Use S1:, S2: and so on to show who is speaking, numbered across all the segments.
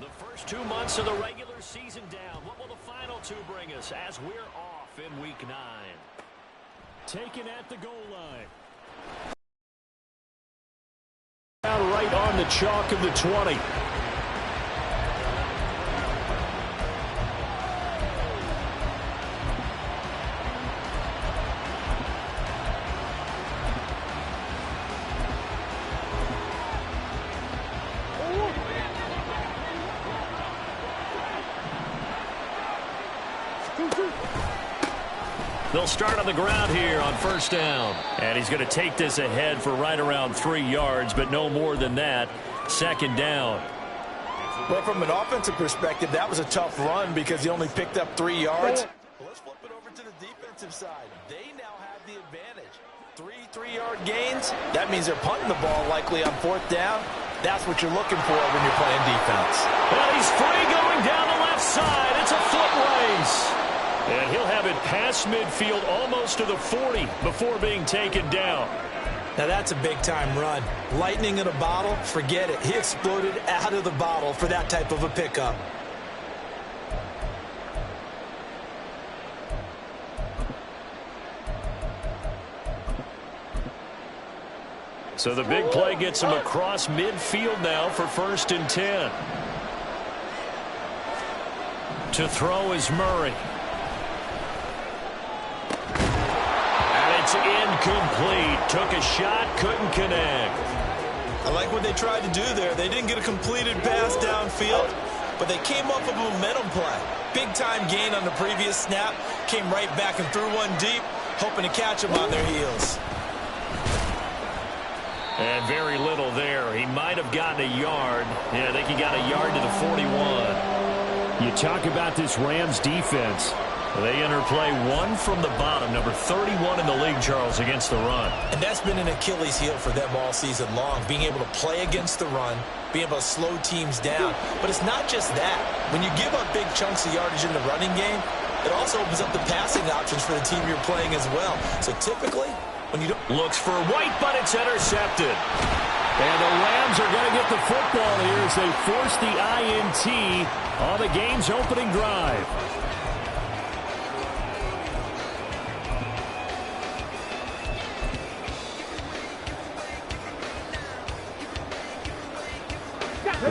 S1: The first 2 months of the regular season down. What will the final 2 bring us as we're off in Week 9? Taken at the goal line. Right on the chalk of the 20. They'll start on the ground here on first down. And he's going to take this ahead for right around 3 yards, but no more than that. Second down.
S2: Well, from an offensive perspective, that was a tough run because he only picked up 3 yards. Well, let's flip it over to the defensive side. They now have the advantage. 3 3-yard gains. That means they're punting the ball likely on fourth down. That's what you're looking for when you're playing defense.
S1: Well, he's free going down the left side. It's a foot race. And he'll have it past midfield almost to the 40 before being taken down.
S2: Now that's a big-time run. Lightning in a bottle, forget it. He exploded out of the bottle for that type of a pickup.
S1: So the big play gets him across midfield now for 1st and 10. To throw is Murray. It's incomplete. Took a shot, couldn't connect.
S2: I like what they tried to do there. They didn't get a completed pass downfield, but they came up with a momentum play. Big-time gain on the previous snap. Came right back and threw one deep, hoping to catch them on their heels.
S1: And very little there. He might have gotten a yard. Yeah, I think he got a yard to the 41. You talk about this Rams defense. They enter play 1 from the bottom, number 31 in the league, Charles, against the run.
S2: And that's been an Achilles heel for them all season long, being able to play against the run, being able to slow teams down. But it's not just that. When you give up big chunks of yardage in the running game, it also opens up the passing options for the team you're playing as well. So typically, when you don't...
S1: Looks for White, but it's intercepted. And the Rams are going to get the football here as they force the INT on the game's opening drive.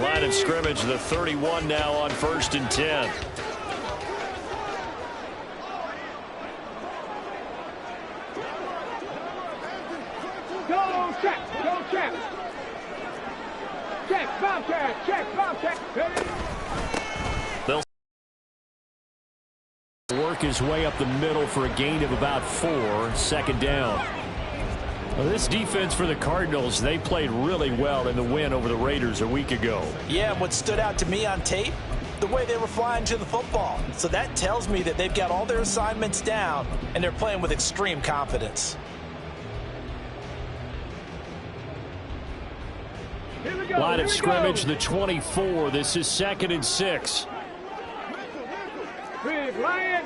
S1: Line of scrimmage, the 31 now on 1st and 10.
S3: Go check, go check. Check, Bobcat.
S1: They'll work his way up the middle for a gain of about 4, second down. Well, this defense for the Cardinals, they played really well in the win over the Raiders a week ago.
S2: Yeah, and what stood out to me on tape, the way they were flying to the football. So that tells me that they've got all their assignments down, and they're playing with extreme confidence.
S1: Line of scrimmage, the 24. This is 2nd and 6.
S3: Big Lion.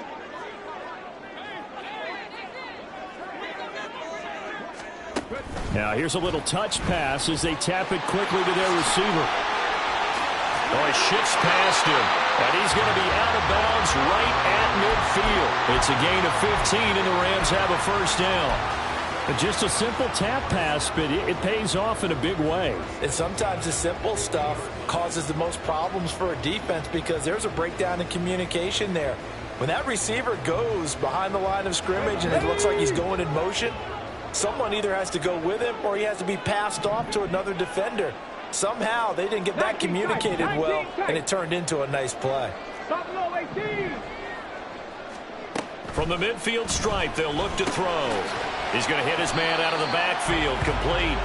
S1: Now here's a little touch pass as they tap it quickly to their receiver. Oh, he shifts past him, and he's going to be out of bounds right at midfield. It's a gain of 15, and the Rams have a first down. Just a simple tap pass, but it pays off in a big way.
S2: And sometimes the simple stuff causes the most problems for a defense because there's a breakdown in communication there. When that receiver goes behind the line of scrimmage and it looks like he's going in motion, someone either has to go with him or he has to be passed off to another defender. Somehow they didn't get that communicated well, and it turned into a nice play.
S1: From the midfield stripe, they'll look to throw. He's going to hit his man out of the backfield, complete.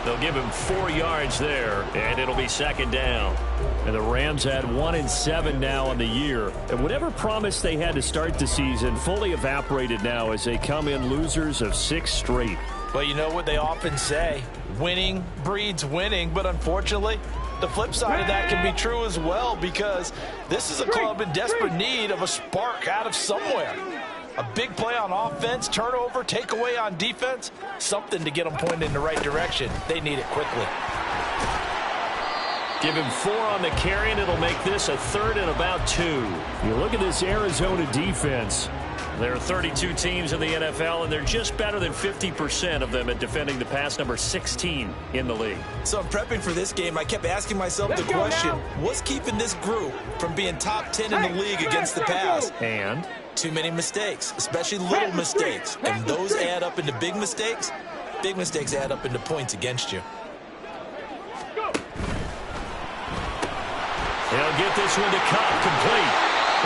S1: They'll give him 4 yards there, and it'll be second down. And the Rams had 1-7 now on the year. And whatever promise they had to start the season fully evaporated now as they come in losers of 6 straight.
S2: Well, you know what they often say, winning breeds winning, but unfortunately, the flip side of that can be true as well because this is a club in desperate need of a spark out of somewhere. A big play on offense, turnover, takeaway on defense, something to get them pointed in the right direction. They need it quickly.
S1: Give him 4 on the carry, and it'll make this a 3rd and about 2.
S4: You look at this Arizona defense.
S1: There are 32 teams in the NFL, and they're just better than 50% of them at defending the pass, number 16 in the league.
S2: So I'm prepping for this game. I kept asking myself the question, what's keeping this group from being top 10 in the league against the pass?
S1: And?
S2: Too many mistakes, especially little mistakes. And those add up into big mistakes. Big mistakes add up into points against you.
S1: He'll get this one to Cup, complete.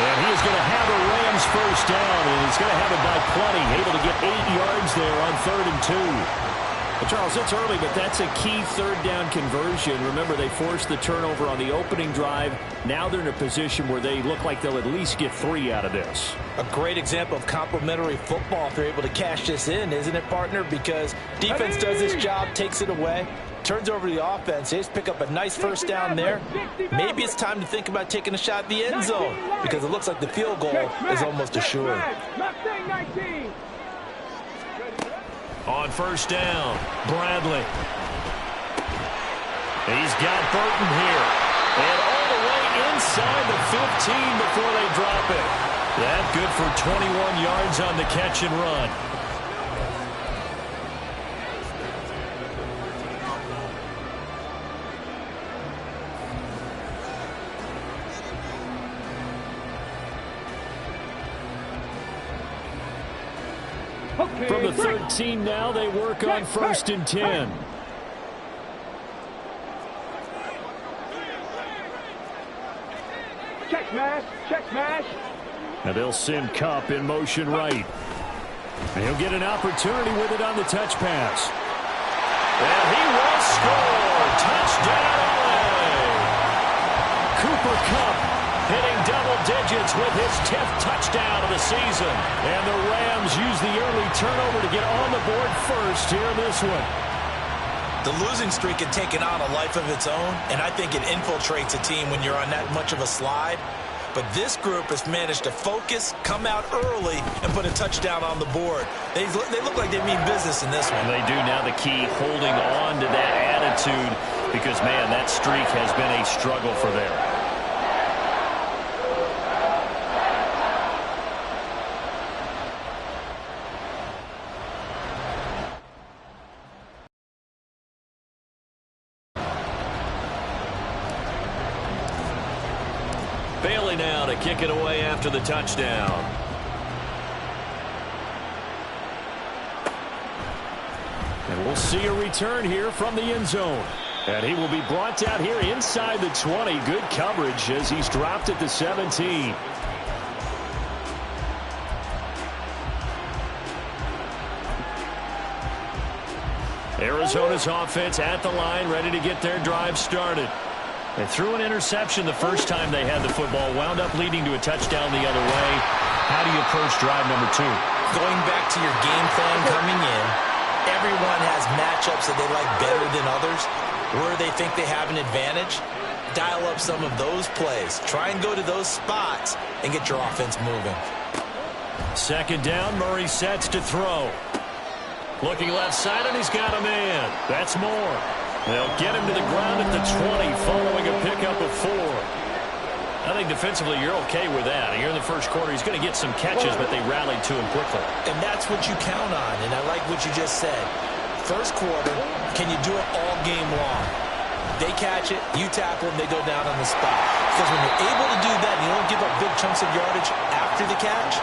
S1: And he is going to have a Rams first down, and he's going to have it by plenty, able to get 8 yards there on 3rd and 2.
S4: Well, Charles, it's early, but that's a key 3rd down conversion. Remember, they forced the turnover on the opening drive. Now they're in a position where they look like they'll at least get 3 out of this.
S2: A great example of complementary football if they're able to cash this in, isn't it, partner? Because defense does this job, takes it away, turns over the offense. They just pick up a nice first down there. Maybe it's time to think about taking a shot at the end zone because it looks like the field goal is almost assured.
S1: On first down, Bradley. He's got Burton here. And all the way inside the 15 before they drop it. That good for 21 yards on the catch and run.
S4: From the 13 now, they work on 1st and 10.
S3: Check smash, check smash.
S4: And they'll send Cup in motion right. And he'll get an opportunity with it on the touch pass.
S1: And he will score. Touchdown, LA. Cooper Kupp hitting double digits with his 10th touchdown of the season. And the Rams use the early turnover to get on the board first here in this one.
S2: The losing streak had taken on a life of its own, and I think it infiltrates a team when you're on that much of a slide. But this group has managed to focus, come out early, and put a touchdown on the board. They look like they mean business in this one.
S1: They do. Now the key, holding on to that attitude, because, man, that streak has been a struggle for them. Bailey now to kick it away after the touchdown.
S4: And we'll see a return here from the end zone. And he will be brought out here inside the 20. Good coverage as he's dropped at the 17.
S1: Arizona's offense at the line, ready to get their drive started. They threw an interception the first time they had the football, wound up leading to a touchdown the other way. How do you approach drive number 2?
S2: Going back to your game plan coming in, everyone has matchups that they like better than others. Where they think they have an advantage, dial up some of those plays. Try and go to those spots and get your offense moving.
S1: 2nd down, Murray sets to throw. Looking left side, and he's got a man. That's more. They'll get him to the ground at the 20 following a pickup of 4. I think defensively you're okay with that. Here in the first quarter, he's going to get some catches, but they rallied to him quickly.
S2: And that's what you count on, and I like what you just said. First quarter, can you do it all game long? They catch it, you tackle them, they go down on the spot. Because when you're able to do that and you don't give up big chunks of yardage after the catch,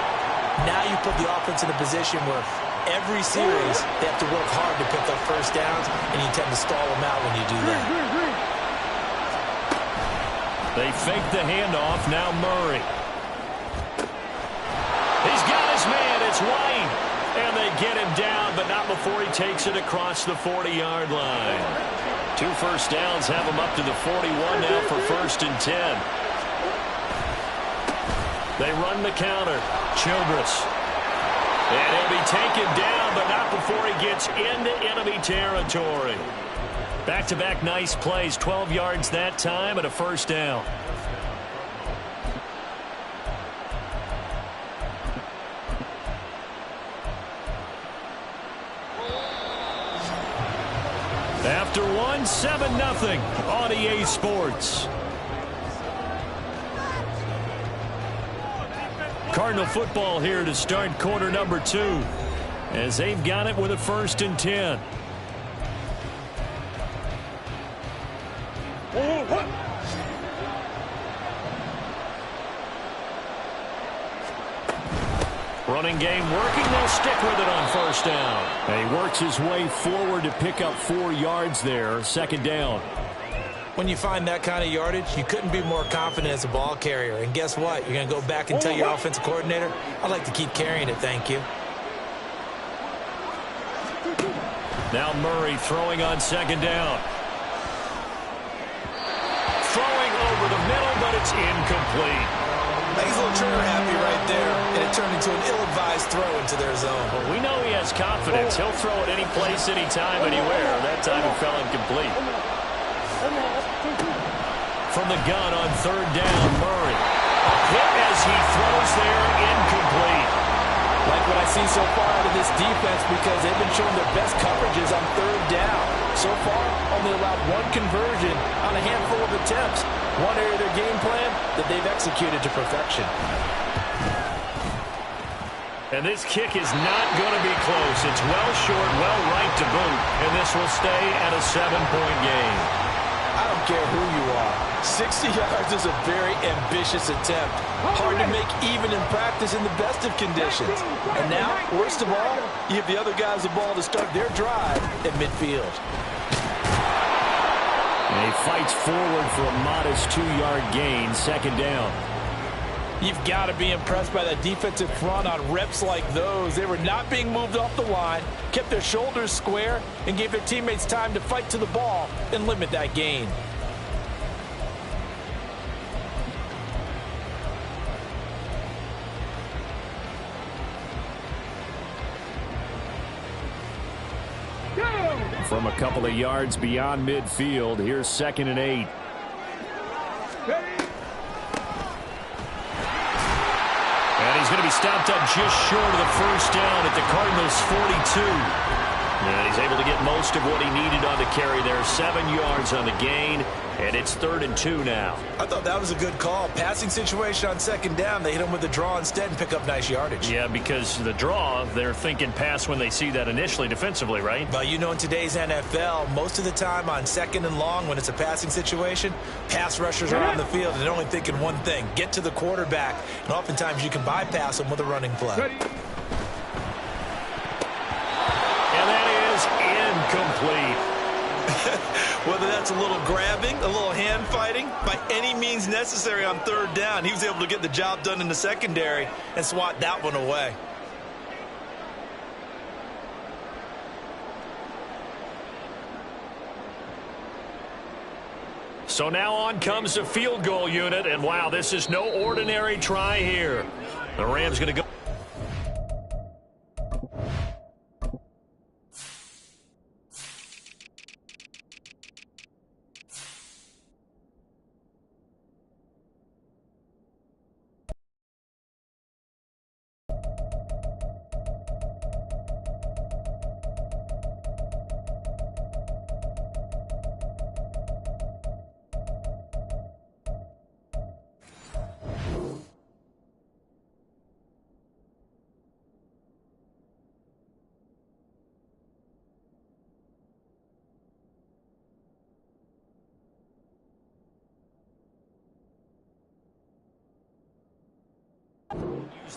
S2: now you put the offense in a position where every series, they have to work hard to pick up first downs, and you tend to stall them out when you do that.
S1: They fake the handoff. Now Murray. He's got his man. It's White. And they get him down, but not before he takes it across the 40-yard line. 2 first downs have him up to the 41 now for 1st and 10. They run the counter. Childress. And he'll be taken down, but not before he gets into enemy territory. Back-to-back nice plays, 12 yards that time and a first down. after one, 7-0 on EA Sports. Cardinal football here to start quarter number 2 as they've got it with a 1st and 10. Running game working. They'll stick with it on 1st down.
S4: And he works his way forward to pick up 4 yards there. 2nd down.
S2: When you find that kind of yardage, you couldn't be more confident as a ball carrier. And guess what? You're going to go back and tell your offensive coordinator, I'd like to keep carrying it, thank you.
S1: Now Murray throwing on 2nd down. Throwing over the middle, but it's incomplete.
S2: He's a little trigger happy right there, and it turned into an ill-advised throw into their zone.
S1: Well, we know he has confidence. He'll throw it any place, anytime, anywhere. That time it fell incomplete. From the gun on 3rd down, Murray. A hit as he throws there, incomplete.
S2: Like what I see so far out of this defense because they've been showing their best coverages on 3rd down. So far, only allowed 1 conversion on a handful of attempts. One area of their game plan that they've executed to perfection.
S1: And this kick is not going to be close. It's well short, well right to boot, and this will stay at a 7-point game.
S2: I don't care who you are. 60 yards is a very ambitious attempt. Hard to make even in practice in the best of conditions. And now, worst of all, you give the other guys the ball to start their drive at midfield.
S4: And he fights forward for a modest 2-yard gain. 2nd down.
S2: You've got to be impressed by that defensive front on reps like those. They were not being moved off the line, kept their shoulders square, and gave their teammates time to fight to the ball and limit that gain.
S4: From a couple of yards beyond midfield, here's 2nd and 8.
S1: And he's going to be stopped up just short of the 1st down at the Cardinals' 42. And he's able to get most of what he needed on the carry there. 7 yards on the gain, and it's 3rd and 2 now.
S2: I thought that was a good call. Passing situation on 2nd down. They hit him with the draw instead and pick up nice yardage.
S1: Yeah, because the draw, they're thinking pass when they see that initially defensively, right?
S2: Well, you know, in today's NFL, most of the time on 2nd and long, when it's a passing situation, pass rushers are on the field and they're only thinking one thing, get to the quarterback. And oftentimes you can bypass them with a running play.
S1: And that is incomplete.
S2: Whether that's a little grabbing, a little hand fighting, by any means necessary on 3rd down, he was able to get the job done in the secondary and swat that one away.
S1: So now on comes the field goal unit, and wow, this is no ordinary try here. The Rams going to go.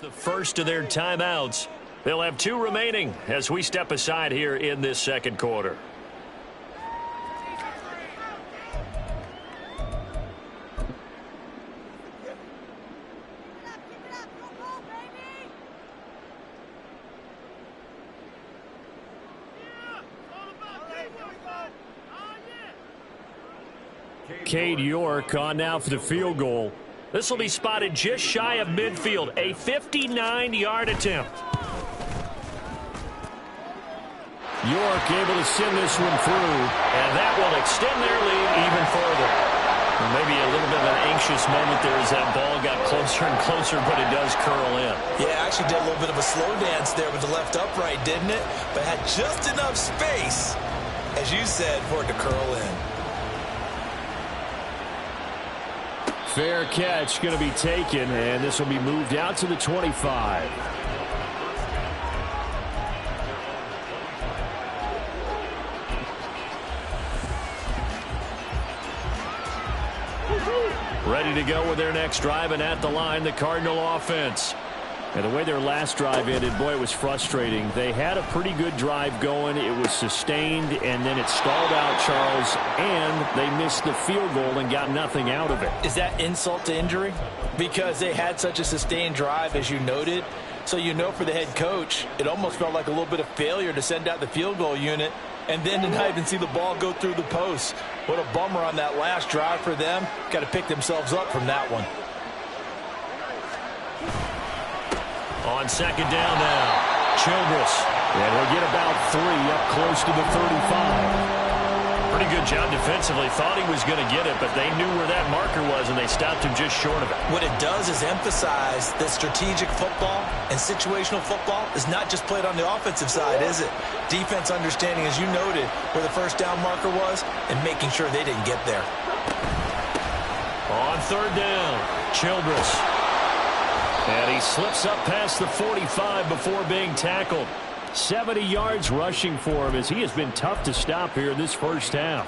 S1: The first of their timeouts. They'll have 2 remaining as we step aside here in this 2nd quarter.
S4: Cade York on now for the field goal.
S1: This will be spotted just shy of midfield. A 59-yard attempt.
S4: York able to send this one through.
S1: And that will extend their lead even further. And maybe a little bit of an anxious moment there as that ball got closer and closer, but it does curl in.
S2: Yeah, actually did a little bit of a slow dance there with the left upright, didn't it? But had just enough space. as you said, for it to curl in.
S4: Fair catch going to be taken, and this will be moved out to the 25. Ready to go with their next drive, and at the line, the Cardinal offense. And the way their last drive ended, boy, it was frustrating. They had a pretty good drive going. It was sustained, and then it stalled out, Charles, and they missed the field goal and got nothing out of it.
S2: Is that insult to injury? Because they had such a sustained drive, as you noted. So you know for the head coach, it almost felt like a little bit of failure to send out the field goal unit and then to not even see the ball go through the post. What a bummer on that last drive for them. Got to pick themselves up from that one.
S1: On second down now, Childress.
S4: And he'll get about 3 up close to the 35.
S1: Pretty good job defensively. Thought he was going to get it, but they knew where that marker was, and they stopped him just short of it.
S2: What it does is emphasize that strategic football and situational football is not just played on the offensive side, is it? Defense understanding, as you noted, where the first down marker was and making sure they didn't get there.
S1: On third down, Childress. And he slips up past the 45 before being tackled. 70 yards rushing for him, as he has been tough to stop here in this first half.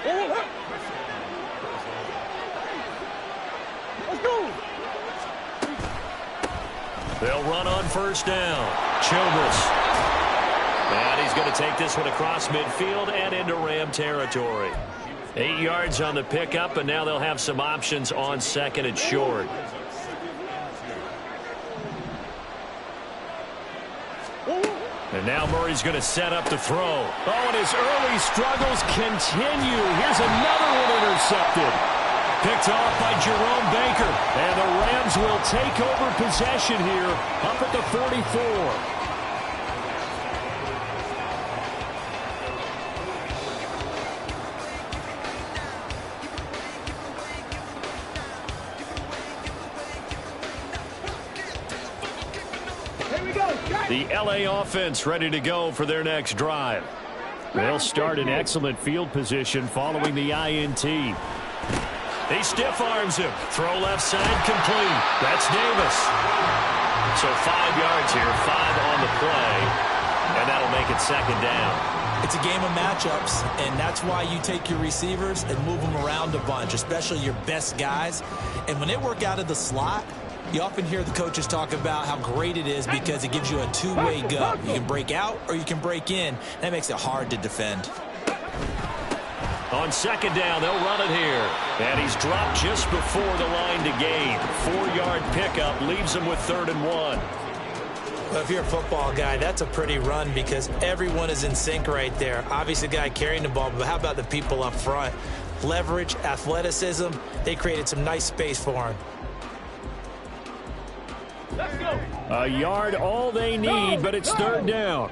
S3: Let's go.
S1: They'll run on first down. Childress. And he's going to take this one across midfield and into Ram territory. 8 yards on the pickup, and now they'll have some options on second and short. And now Murray's going to set up the throw.
S4: Oh, and his early struggles continue. Here's another one intercepted.
S1: Picked off by Jerome Baker.
S4: And the Rams will take over possession here up at the 44.
S1: The LA offense ready to go for their next drive.
S4: They'll start in excellent field position following the INT.
S1: He stiff arms him. Throw left side complete. That's Davis. So 5 yards here, 5 on the play, and that'll make it second down.
S2: It's a game of matchups, and that's why you take your receivers and move them around a bunch, especially your best guys. And when they work out of the slot, you often hear the coaches talk about how great it is because it gives you a two-way go. You can break out or you can break in. That makes it hard to defend.
S1: On second down, they'll run it here. And he's dropped just before the line to gain. 4-yard pickup leaves him with 3rd and 1.
S2: Well, if you're a football guy, that's a pretty run because everyone is in sync right there. Obviously, the guy carrying the ball, but how about the people up front? Leverage, athleticism, they created some nice space for him.
S3: Let's go.
S4: A yard all they need, but it's 3rd down.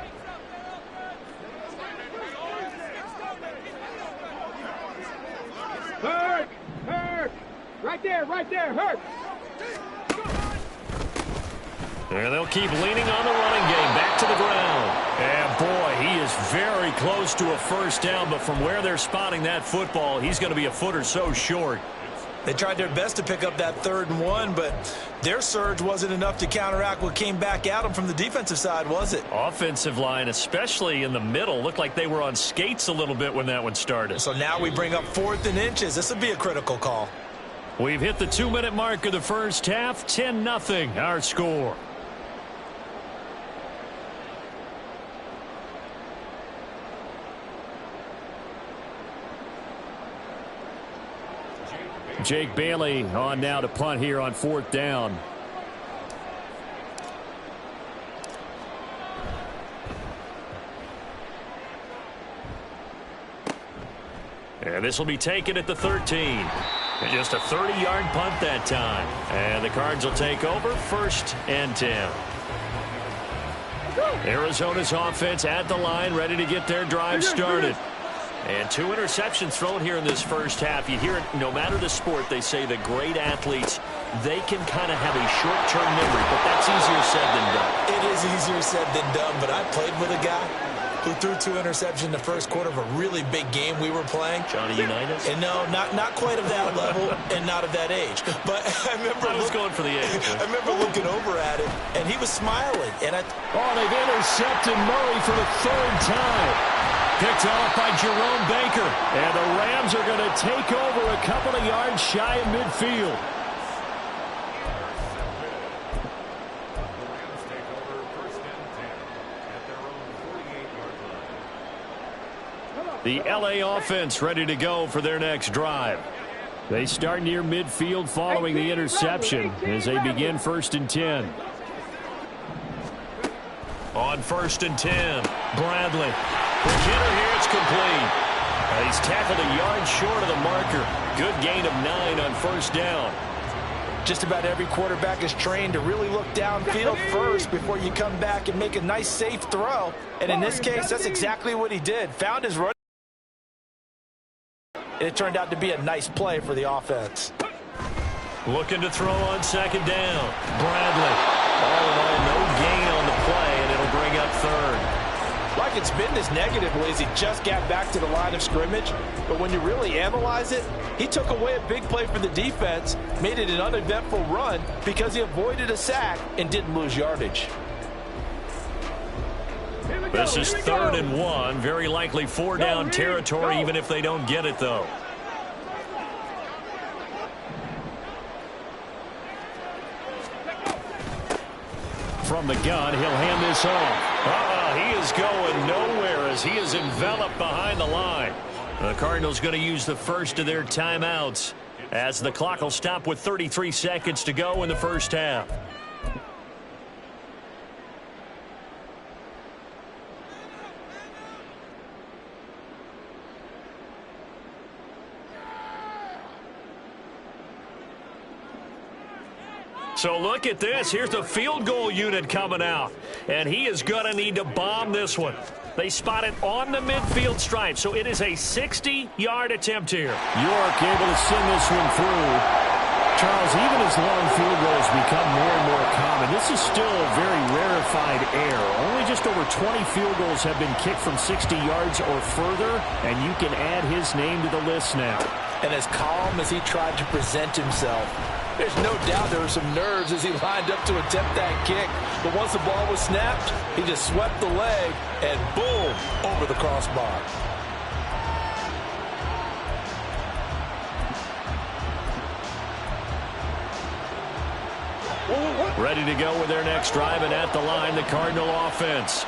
S3: Hurt. Right there, hurt.
S1: And they'll keep leaning on the running game. Back to the ground. And boy, he is very close to a first down, but from where they're spotting that football, he's going to be a foot or so short.
S2: They tried their best to pick up that 3rd and 1, but their surge wasn't enough to counteract what came back at them from the defensive side, was it?
S1: Offensive line, especially in the middle, looked like they were on skates a little bit when that one started.
S2: So now we bring up 4th and inches. This would be a critical call.
S1: We've hit the 2-minute mark of the first half. 10-0 our score.
S4: Jake Bailey on now to punt here on 4th down.
S1: And this will be taken at the 13. And just a 30-yard punt that time. And the Cards will take over 1st and 10. Arizona's offense at the line, ready to get their drive started. And 2 interceptions thrown here in this first half. You hear it, no matter the sport, they say the great athletes, they can kind of have a short-term memory, but that's easier said than done.
S2: It is easier said than done, but I played with a guy who threw 2 interceptions in the first quarter of a really big game we were playing.
S1: Johnny Unitas?
S2: And no, not quite of that level and not of that age. But I
S1: was going for the age.
S2: I remember looking over at him, and he was smiling. And
S4: they've intercepted Murray for the 3rd time. Picked off by Jerome Baker. And the Rams are going to take over a couple of yards shy of midfield. The L.A. offense ready to go for their next drive. They start near midfield following the interception as they begin 1st and 10.
S1: On 1st and 10, Bradley. The hitter here, it's complete. He's tackled a yard short of the marker. Good gain of 9 on 1st down.
S2: Just about every quarterback is trained to really look downfield first before you come back and make a nice, safe throw. And in this case, that's exactly what he did. Found his run. And it turned out to be a nice play for the offense.
S1: Looking to throw on 2nd down. Bradley. All in all, no gain on the play, and it'll bring up 3rd.
S2: Like it's been this negatively as he just got back to the line of scrimmage. But when you really analyze it, he took away a big play for the defense, made it an uneventful run because he avoided a sack and didn't lose yardage.
S1: This is 3rd and 1. Very likely 4-down territory, even if they don't get it, though.
S4: From the gun, he'll hand this off.
S1: He is going nowhere as he is enveloped behind the line. The Cardinals going to use the first of their timeouts as the clock will stop with 33 seconds to go in the 1st half. So look at this. Here's the field goal unit coming out. And he is going to need to bomb this one. They spot it on the midfield stripe. So it is a 60-yard attempt here.
S4: York able to send this one through. Charles, even as long field goals become more and more common, this is still a very rarefied air. Only just over 20 field goals have been kicked from 60 yards or further, and you can add his name to the list now.
S2: And as calm as he tried to present himself, there's no doubt there were some nerves as he lined up to attempt that kick. But once the ball was snapped, he just swept the leg and boom, over the crossbar.
S1: Ready to go with their next drive, and at the line, the Cardinal offense.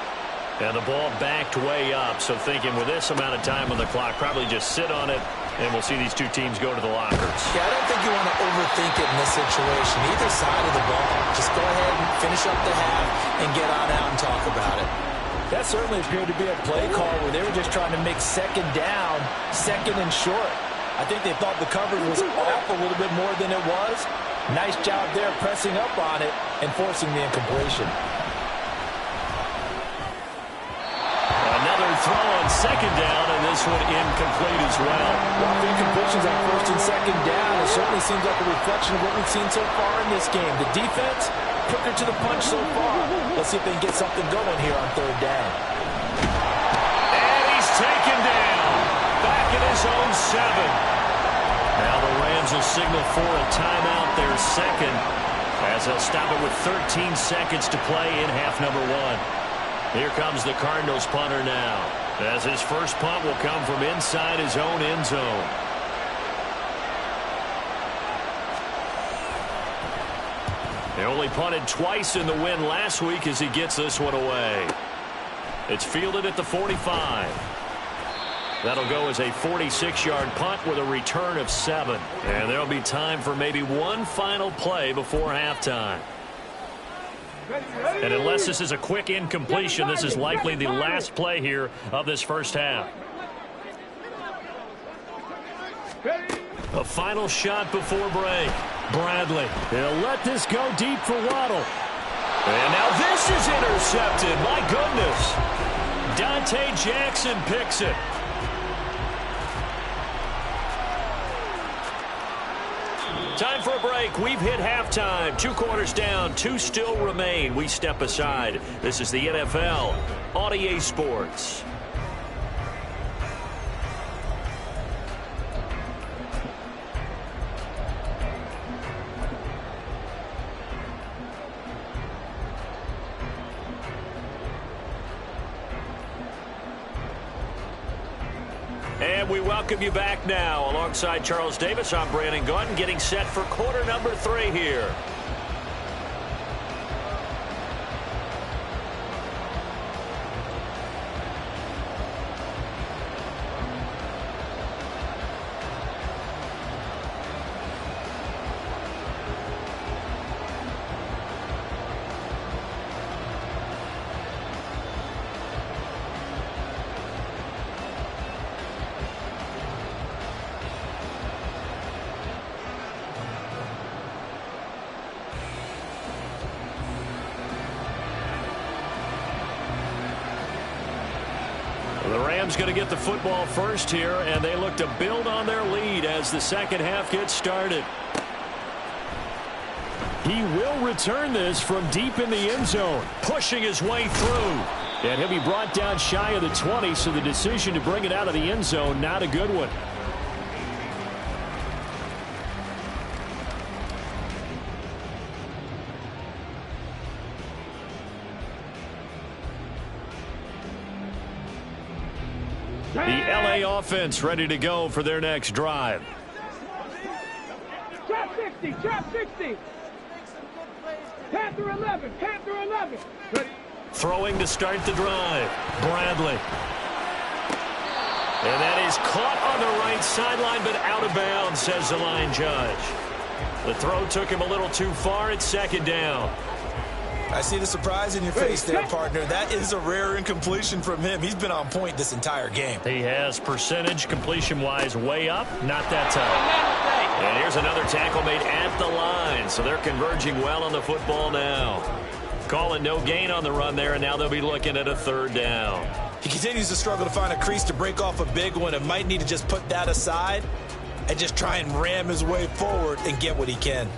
S1: And the ball backed way up, so thinking with this amount of time on the clock, probably just sit on it, and we'll see these two teams go to the lockers.
S2: Yeah, I don't think you want to overthink it in this situation. Either side of the ball, just go ahead and finish up the half and get on out and talk about it. That certainly appeared to be a play call where they were just trying to make 2nd down, 2nd and short. I think they thought the coverage was off a little bit more than it was. Nice job there pressing up on it and forcing the incompletion.
S1: Another throw on 2nd down, and this one incomplete as well.
S2: Well, the incompletions on 1st and 2nd down, it certainly seems like a reflection of what we've seen so far in this game. The defense, quicker to the punch so far. Let's see if they can get something going here on 3rd down.
S1: And he's taken down. Back in his own 7. Now the Rams will signal for a timeout, their 2nd, as they'll stop it with 13 seconds to play in half number 1. Here comes the Cardinals punter now, as his first punt will come from inside his own end zone. They only punted twice in the win last week as he gets this one away. It's fielded at the 45. That'll go as a 46-yard punt with a return of 7. And there'll be time for maybe one final play before halftime. And unless this is a quick incompletion, this is likely the last play here of this 1st half. A final shot before break. Bradley.
S4: They'll let this go deep for Waddle.
S1: And now this is intercepted. My goodness. Dante Jackson picks it. Time for a break. We've hit halftime. 2 quarters down. 2 still remain. We step aside. This is the NFL on EA Sports. And we welcome you back now. Alongside Charles Davis, I'm Brandon Gunn, getting set for quarter number 3 here. The Rams going to get the football first here, and they look to build on their lead as the second half gets started. He will return this from deep in the end zone, pushing his way through. And he'll be brought down shy of the 20, so the decision to bring it out of the end zone, not a good one. The LA offense ready to go for their next drive.
S3: Trap 60, trap 60. Panther 11, Panther 11. Ready.
S1: Throwing to start the drive. Bradley. And that is caught on the right sideline, but out of bounds, says the line judge. The throw took him a little too far. It's second down.
S2: I see the surprise in your face there, partner. That is a rare incompletion from him. He's been on point this entire game.
S1: He has percentage completion-wise way up. Not that time. And here's another tackle made at the line. So they're converging well on the football now. Calling no gain on the run there, and now they'll be looking at a third down.
S2: He continues to struggle to find a crease to break off a big one and might need to just put that aside and just try and ram his way forward and get what he can.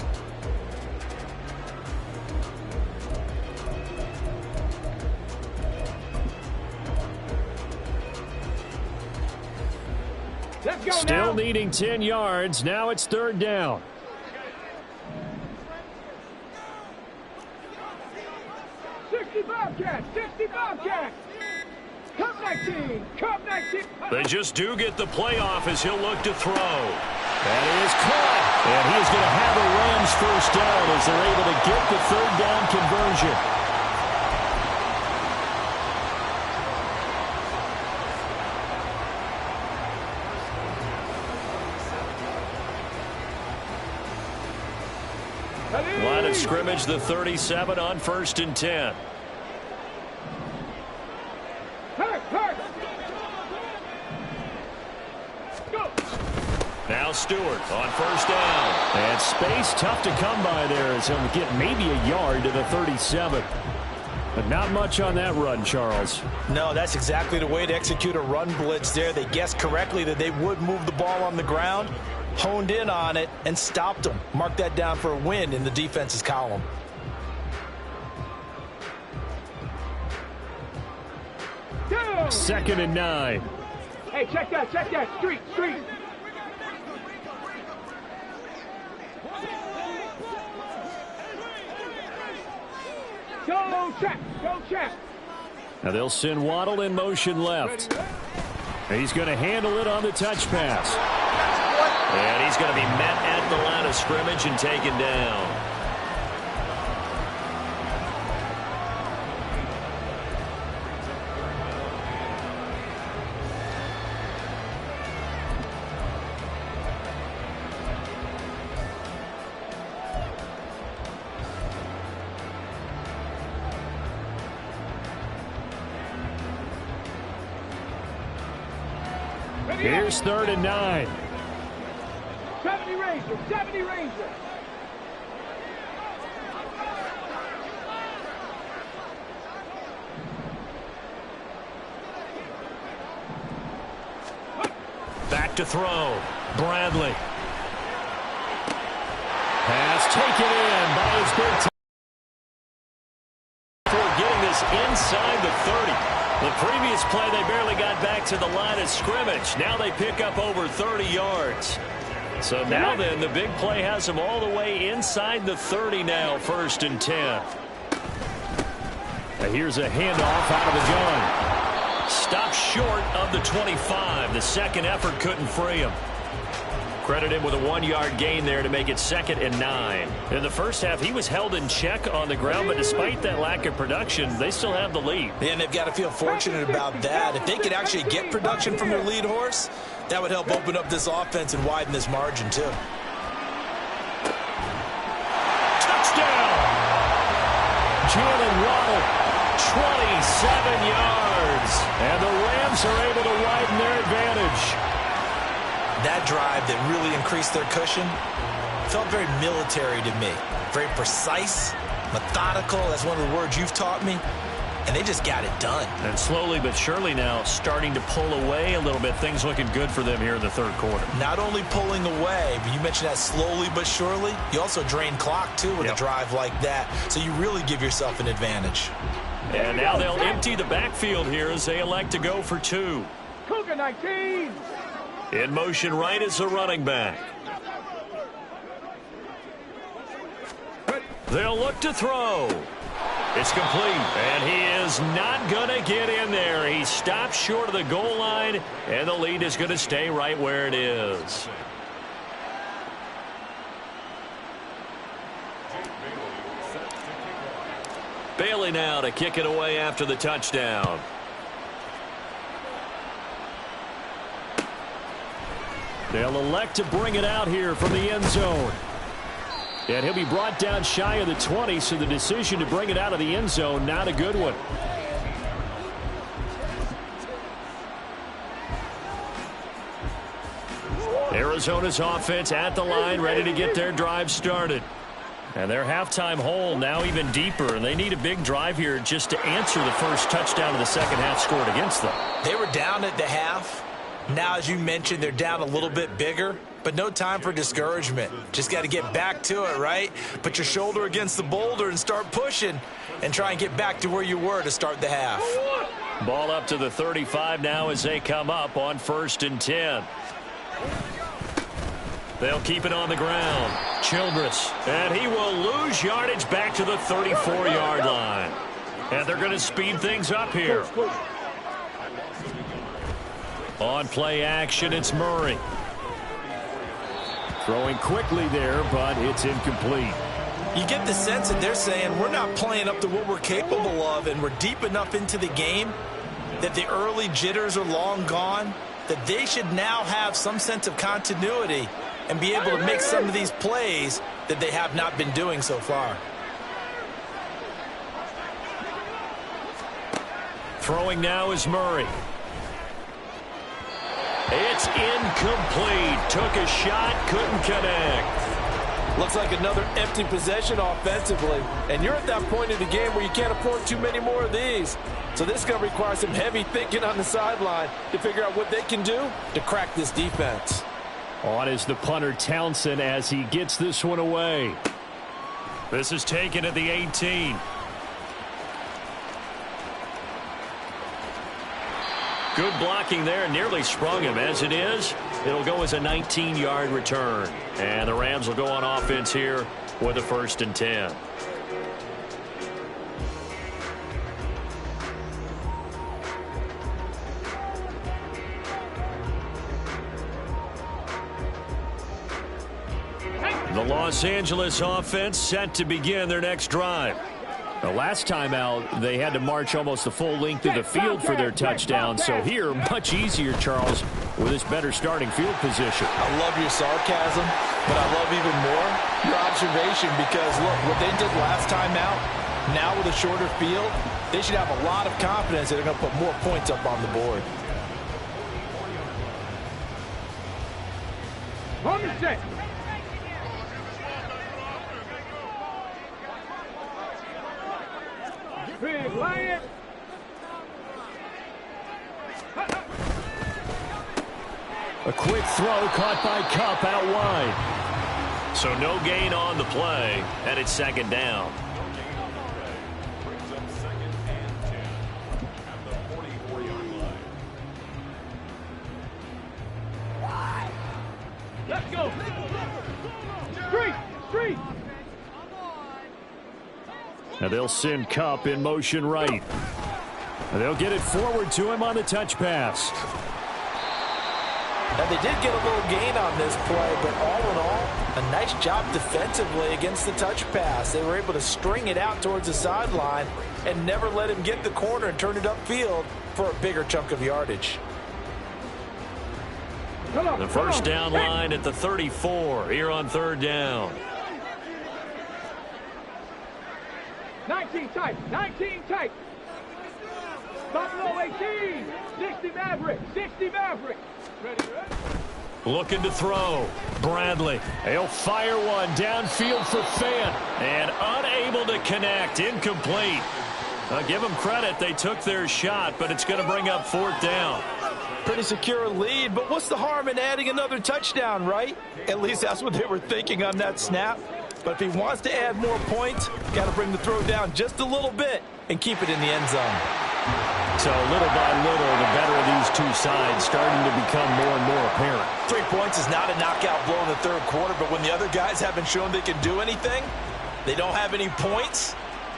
S3: Let's go
S4: Still
S3: now.
S4: needing 10 yards. Now it's third down.
S3: Bobcats, 60 Bobcats. Cup 19, Cup 19.
S1: They just do get the playoff as he'll look to throw.
S4: That is caught. And he is going to have a Rams first down as they're able to get the third down conversion. Line of scrimmage, the 37 on 1st and 10.
S3: Go.
S1: Now Stewart on first down.
S4: And space tough to come by there as he'll get maybe a yard to the 37. But not much on that run, Charles.
S2: No, that's exactly the way to execute a run blitz there. They guessed correctly that they would move the ball on the ground, honed in on it, and stopped them. Mark that down for a win in the defense's column.
S3: Go.
S4: 2nd and 9.
S3: Hey, check that, street. Go, check.
S4: Now they'll send Waddle in motion left. He's going to handle it on the touch pass.
S1: And he's going to be met at the line of scrimmage and taken down.
S4: Here's 3rd and 9.
S3: 70 Ranger.
S1: Back to throw. Bradley. to the line of scrimmage. Now they pick up over 30 yards. So now then, the big play has them all the way inside the 30 now, 1st and 10.
S4: Here's a handoff out of the gun.
S1: Stopped short of the 25. The second effort couldn't free him. Credit him with a 1-yard gain there to make it 2nd and 9. In the first half, he was held in check on the ground, but despite that lack of production, they still have the lead.
S2: And they've got to feel fortunate about that. If they could actually get production from their lead horse, that would help open up this offense and widen this margin, too.
S1: Touchdown! Jalen Waddle, 27 yards. And the Rams are able to widen their advantage.
S2: That drive that really increased their cushion felt very military to me. Very precise, methodical. That's one of the words you've taught me. And they just got it done.
S1: And slowly but surely now starting to pull away a little bit. Things looking good for them here in the 3rd quarter.
S2: Not only pulling away, but you mentioned that slowly but surely. You also drain clock, too, with a drive like that. So you really give yourself an advantage.
S1: And now they'll empty the backfield here as they elect to go for 2.
S3: Cougar 19.
S1: In motion right is the running back. They'll look to throw. It's complete, and he is not going to get in there. He stopped short of the goal line, and the lead is going to stay right where it is. Bailey now to kick it away after the touchdown.
S4: They'll elect to bring it out here from the end zone. And he'll be brought down shy of the 20, so the decision to bring it out of the end zone, not a good one.
S1: Arizona's offense at the line, ready to get their drive started. And their halftime hole now even deeper, and they need a big drive here just to answer the first touchdown of the second half scored against them.
S2: They were down at the half. Now, as you mentioned, they're down a little bit bigger, but no time for discouragement. Just got to get back to it, right? Put your shoulder against the boulder and start pushing and try and get back to where you were to start the half.
S1: Ball up to the 35 now as they come up on 1st and 10. They'll keep it on the ground. Childress, and he will lose yardage back to the 34-yard line. And they're going to speed things up here. On play action, it's Murray.
S4: Throwing quickly there, but it's incomplete.
S2: You get the sense that they're saying we're not playing up to what we're capable of, and we're deep enough into the game that the early jitters are long gone, that they should now have some sense of continuity and be able to make some of these plays that they have not been doing so far.
S1: Throwing now is Murray. It's incomplete. Took a shot, couldn't connect.
S5: Looks like another empty possession offensively. And you're at that point in the game where you can't afford too many more of these. So this is going to require some heavy thinking on the sideline to figure out what they can do to crack this defense.
S4: On is the punter Townsend as he gets this one away.
S1: This is taken at the 18. Good blocking there, nearly sprung him. As it is, it'll go as a 19-yard return. And the Rams will go on offense here with a 1st and 10. The Los Angeles offense set to begin their next drive.
S4: The last time out, they had to march almost the full length of the field for their touchdown. So here, much easier, Charles, with this better starting field position.
S5: I love your sarcasm, but I love even more your observation because, look, what they did last time out, now with a shorter field, they should have a lot of confidence that they're going to put more points up on the board.
S3: On the set. Big Lion.
S4: A quick throw caught by Kupp out wide.
S1: So no gain on the play, and it's 2nd down.
S3: Go. Street. Street.
S4: Now they'll send Kupp in motion right. They'll get it forward to him on the touch pass.
S2: Now, they did get a little gain on this play, but all in all, a nice job defensively against the touch pass. They were able to string it out towards the sideline and never let him get the corner and turn it upfield for a bigger chunk of yardage.
S1: The first down line at the 34 here on third down.
S3: 19 tight. 19 tight. Buffalo 18. 60 Maverick. 60 Maverick. Ready.
S1: Looking to throw. Bradley. He'll fire one downfield for Fant. And unable to connect. Incomplete. Give them credit. They took their shot, but it's going to bring up fourth down.
S2: Pretty secure lead, but what's the harm in adding another touchdown, right? At least that's what they were thinking on that snap. But if he wants to add more points, got to bring the throw down just a little bit and keep it in the end zone.
S1: So little by little, the better of these two sides starting to become more and more apparent.
S2: 3 points is not a knockout blow in the third quarter, but when the other guys haven't shown they can do anything, they don't have any points,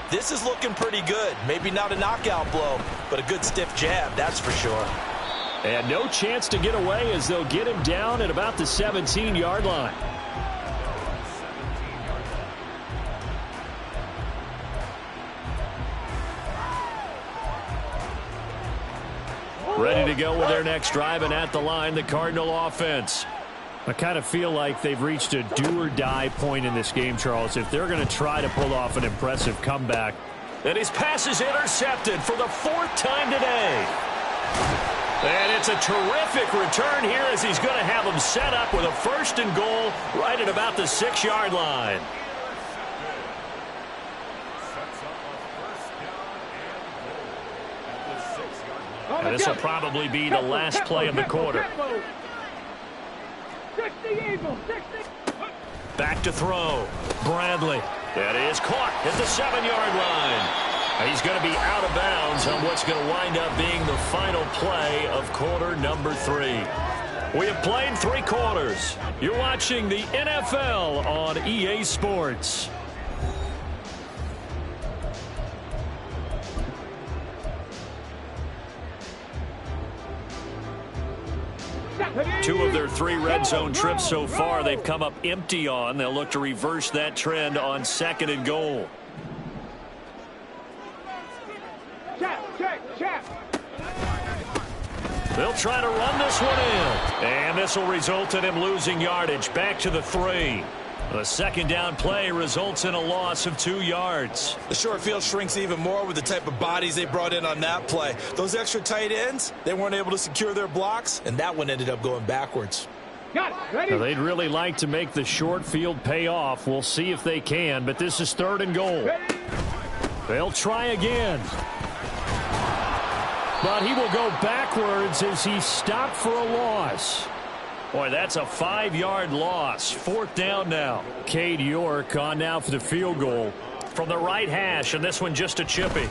S2: this is looking pretty good. Maybe not a knockout blow, but a good stiff jab, that's for sure.
S4: And no chance to get away as they'll get him down at about the 17-yard line. Ready to go with their next drive, and at the line, the Cardinal offense. I kind of feel like they've reached a do-or-die point in this game, Charles, if they're going to try to pull off an impressive comeback.
S1: And his pass is intercepted for the fourth time today. And it's a terrific return here as he's going to have them set up with a first and goal right at about the 6-yard line. And this will probably be the last play of the quarter.
S3: 60 Eagles, 60.
S1: Back to throw. Bradley. That is caught at the 7-yard line. He's going to be out of bounds on what's going to wind up being the final play of quarter number 3. We have played 3 quarters. You're watching the NFL on EA Sports. Two of their 3 red zone trips so far they've come up empty on. They'll look to reverse that trend on 2nd and goal. They'll try to run this one in. And this will result in him losing yardage back to the 3. The second down play results in a loss of 2 yards.
S5: The short field shrinks even more with the type of bodies they brought in on that play. Those extra tight ends, they weren't able to secure their blocks, and that one ended up going backwards.
S3: Got it. Ready?
S4: Now, they'd really like to make the short field pay off. We'll see if they can, but this is 3rd and goal.
S3: Ready?
S4: They'll try again. But he will go backwards as he's stopped for a loss. Boy, that's a 5-yard loss. 4th down now. Cade York on now for the field goal.
S1: From the right hash, and this one just a chippy.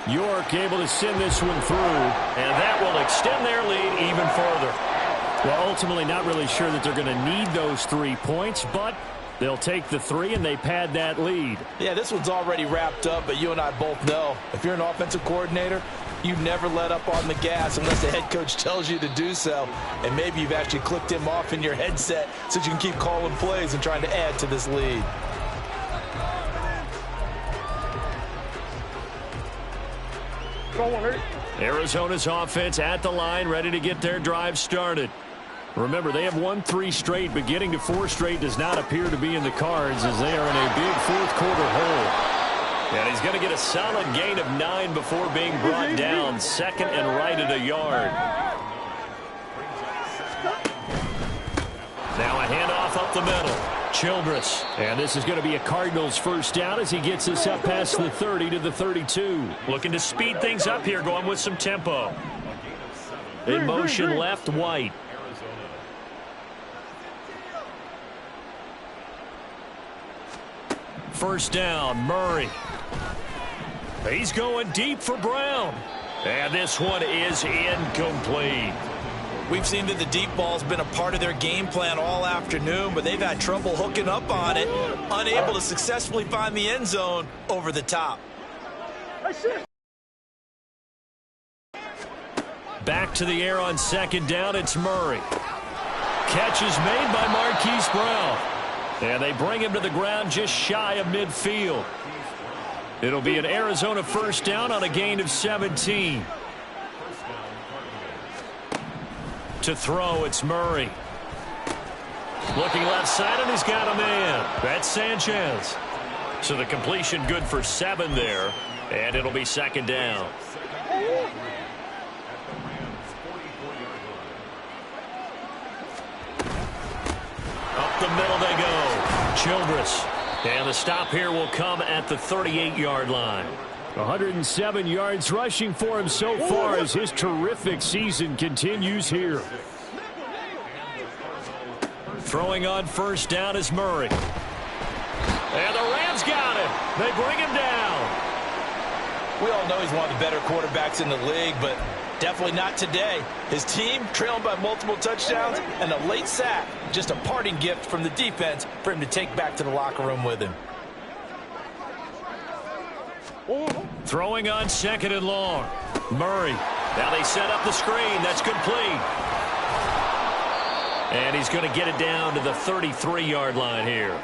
S4: York able to send this one through.
S1: And that will extend their lead even further.
S4: Well, ultimately not really sure that they're going to need those 3 points, but they'll take the 3 and they pad that lead.
S2: Yeah, this one's already wrapped up, but you and I both know if you're an offensive coordinator, you never let up on the gas unless the head coach tells you to do so. And maybe you've actually clicked him off in your headset so you can keep calling plays and trying to add to this lead.
S1: Arizona's offense at the line, ready to get their drive started.
S4: Remember, they have won 3 straight, but getting to 4 straight does not appear to be in the cards as they are in a big 4th quarter hole.
S1: And he's going to get a solid gain of 9 before being brought down. 2nd and right at a yard. Now a handoff up the middle. Childress.
S4: And this is going to be a Cardinals first down as he gets us up past the 30 to the 32.
S1: Looking to speed things up here, going with some tempo. In motion left, White. First down, Murray. He's going deep for Brown. And this one is incomplete.
S2: We've seen that the deep ball's been a part of their game plan all afternoon, but they've had trouble hooking up on it, unable to successfully find the end zone over the top.
S1: Back to the air on second down, it's Murray. Catch is made by Marquise Brown. And they bring him to the ground just shy of midfield. It'll be an Arizona first down on a gain of 17. To throw, it's Murray. Looking left side, and he's got a man. That's Sanchez. So the completion good for 7 there, and it'll be second down. Up the middle they go. Childress. And the stop here will come at the 38-yard line.
S4: 107 yards rushing for him so far as his terrific season continues here.
S1: Throwing on first down is Murray. And the Rams got him. They bring him down.
S2: We all know he's one of the better quarterbacks in the league, but definitely not today. His team trailing by multiple touchdowns and a late sack. Just a parting gift from the defense for him to take back to the locker room with him.
S1: Throwing on second and long. Murray. Now they set up the screen. That's complete. And he's going to get it down to the 33-yard line here.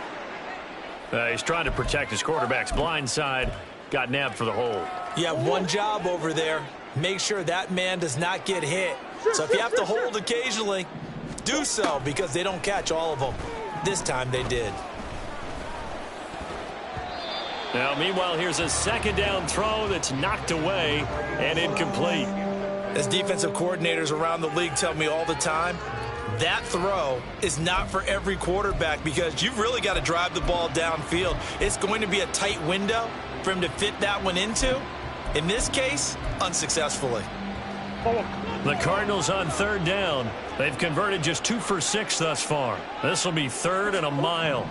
S1: He's trying to protect his quarterback's blind side. Got nabbed for the hold.
S2: You have one job over there. Make sure that man does not get hit. So if you have to hold occasionally, do so, because they don't catch all of them. This time they did.
S1: Now, meanwhile, here's a second down throw that's knocked away and incomplete.
S2: As defensive coordinators around the league tell me all the time, that throw is not for every quarterback because you've really got to drive the ball downfield. It's going to be a tight window for him to fit that one into. In this case, unsuccessfully.
S1: The Cardinals on third down. They've converted just 2 for 6 thus far. This will be 3rd and a mile.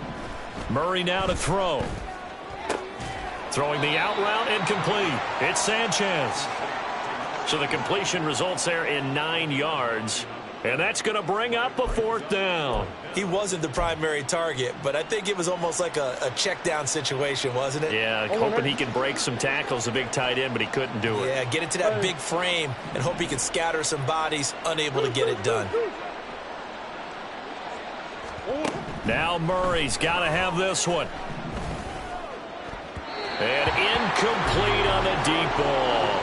S1: Murray now to throw. Throwing the out route, incomplete. It's Sanchez. So the completion results there in 9 yards. And that's going to bring up a 4th down.
S2: He wasn't the primary target, but I think it was almost like a check down situation, wasn't it?
S1: Yeah, hoping he can break some tackles, a big tight end, but he couldn't do it.
S2: Yeah, get it to that big frame and hope he can scatter some bodies, unable to get it done.
S1: Now Murray's got to have this one. And incomplete on the deep ball.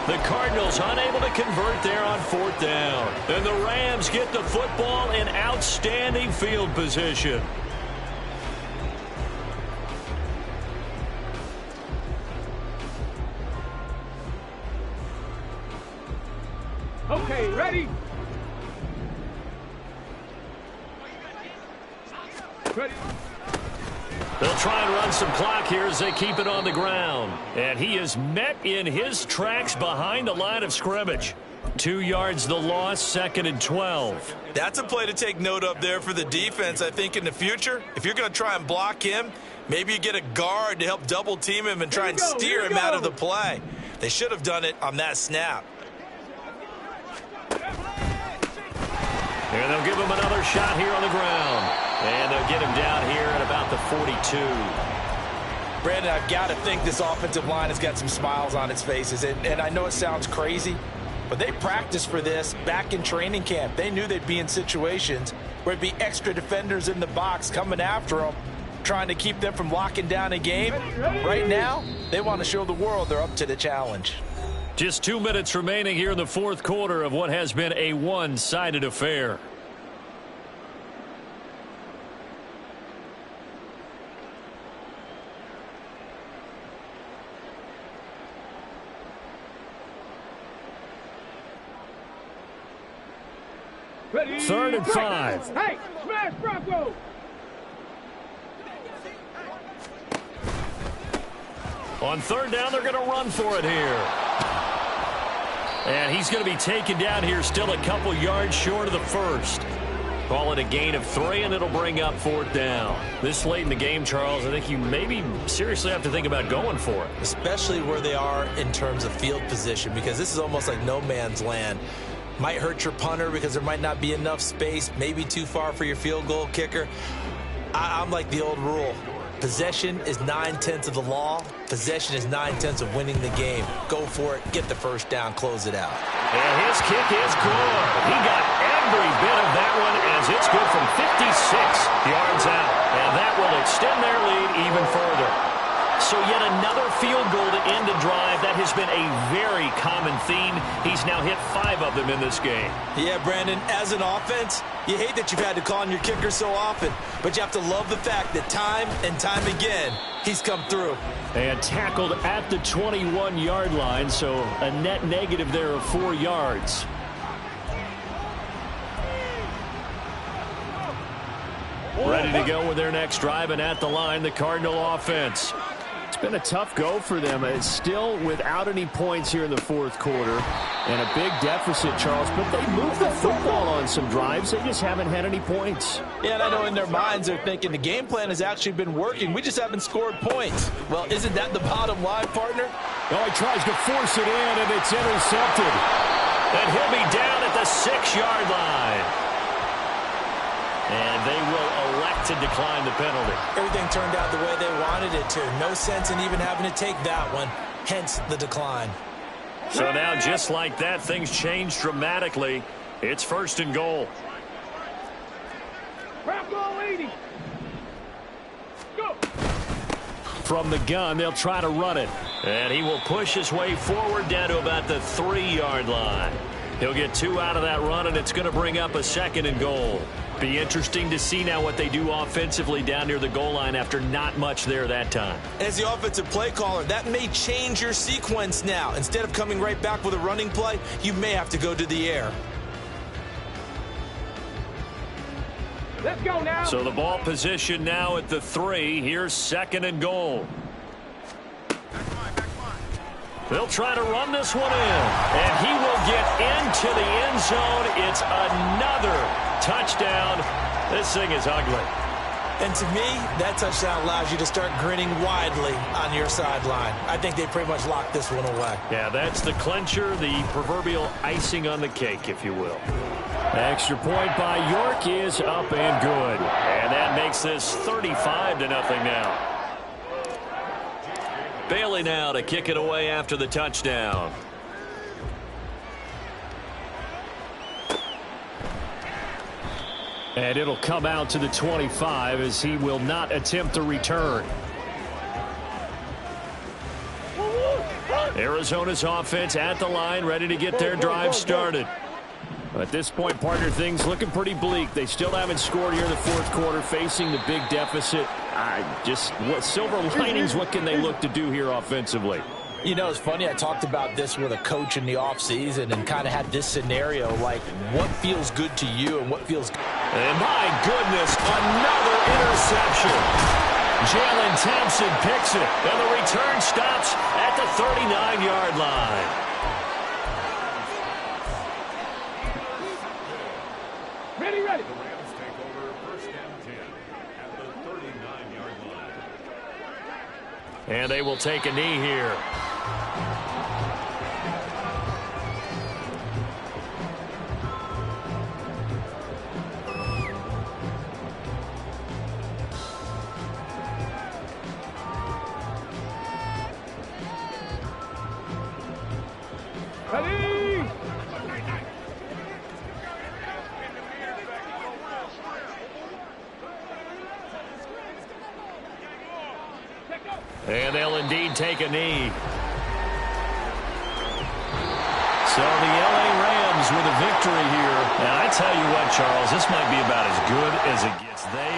S1: The Cardinals unable to convert there on 4th down. And the Rams get the football in outstanding field position.
S3: Okay, ready? Ready.
S1: They'll try and run some clock here as they keep it on the ground. And he is met in his tracks behind the line of scrimmage. 2 yards the loss, 2nd and 12.
S2: That's a play to take note of there for the defense, I think, in the future. If you're going to try and block him, maybe you get a guard to help double team him and try and steer him out of the play. They should have done it on that snap.
S1: And they'll give him another shot here on the ground. And they'll get him down here at about the 42.
S2: Brandon, I've got to think this offensive line has got some smiles on its faces. And I know it sounds crazy, but they practiced for this back in training camp. They knew they'd be in situations where it'd be extra defenders in the box coming after them, trying to keep them from locking down a game. Right now, they want to show the world they're up to the challenge.
S1: Just 2 minutes remaining here in the 4th quarter of what has been a one-sided affair.
S3: Ready.
S1: 3rd and 5.
S3: Hey, smash Bronco.
S1: On 3rd down, they're going to run for it here. And he's going to be taken down here still a couple yards short of the 1st. Call it a gain of 3, and it'll bring up 4th down. This late in the game, Charles, I think you maybe seriously have to think about going for it.
S2: Especially where they are in terms of field position, because this is almost like no man's land. Might hurt your punter because there might not be enough space, maybe too far for your field goal kicker. I'm like the old rule. Possession is 9/10 of the law. Possession is 9/10 of winning the game. Go for it. Get the first down. Close it out.
S1: And his kick is good. He got every bit of that one as it's good from 56 yards out. And that will extend their lead even further. So yet another field goal to end a drive. That has been a very common theme. He's now hit 5 of them in this game.
S2: Yeah, Brandon, as an offense, you hate that you've had to call on your kicker so often, but you have to love the fact that time and time again, he's come through.
S4: And tackled at the 21-yard line, so a net negative there of 4 yards. Ready to go with their next drive, and at the line, the Cardinal offense. It's been a tough go for them. It's still without any points here in the fourth quarter. And a big deficit, Charles. But they moved the football on some drives. They just haven't had any points.
S2: Yeah, and I know in their minds they're thinking the game plan has actually been working. We just haven't scored points. Well, isn't that the bottom line, partner?
S4: Oh, he tries to force it in, and it's intercepted.
S1: And he'll be down at the 6-yard line. And they will elect to decline the penalty.
S2: Everything turned out the way they wanted it to. No sense in even having to take that one, hence the decline.
S1: So now, just like that, things change dramatically. It's 1st and goal.
S3: Crowd goal 80. Go.
S4: From the gun, they'll try to run it.
S1: And he will push his way forward down to about the 3-yard line. He'll get 2 out of that run, and it's going to bring up a 2nd and goal. Be interesting to see now what they do offensively down near the goal line after not much there that time.
S2: As the offensive play caller, that may change your sequence now. Instead of coming right back with a running play, you may have to go to the air.
S3: Let's go now.
S1: So the ball position now at the 3. Here's 2nd and goal. They'll try to run this one in. And he will get into the end zone. It's another touchdown. This thing is ugly.
S2: And to me, that touchdown allows you to start grinning widely on your sideline. I think they pretty much locked this one away.
S1: Yeah, that's the clincher, the proverbial icing on the cake, if you will.
S4: Extra point by York is up and good.
S1: And that makes this 35-0 now. Bailey now to kick it away after the touchdown.
S4: And it'll come out to the 25 as he will not attempt to return.
S1: Arizona's offense at the line, ready to get their drive started.
S4: At this point, partner, things looking pretty bleak. They still haven't scored here in the fourth quarter, facing the big deficit. What silver linings, what can they look to do here offensively?
S2: You know, it's funny, I talked about this with a coach in the offseason and kind of had this scenario, like what feels good to you and what feels good.
S1: And my goodness, another interception. Jalen Thompson picks it, and the return stops at the 39-yard line.
S3: Ready.
S6: The Rams take over 1st and 10 at the 39-yard line.
S1: And they will take a knee here.
S3: Ready.
S1: And they'll indeed take a knee. So the LA Rams with a victory here. Now, I tell you what, Charles, this might be about as good as it gets. They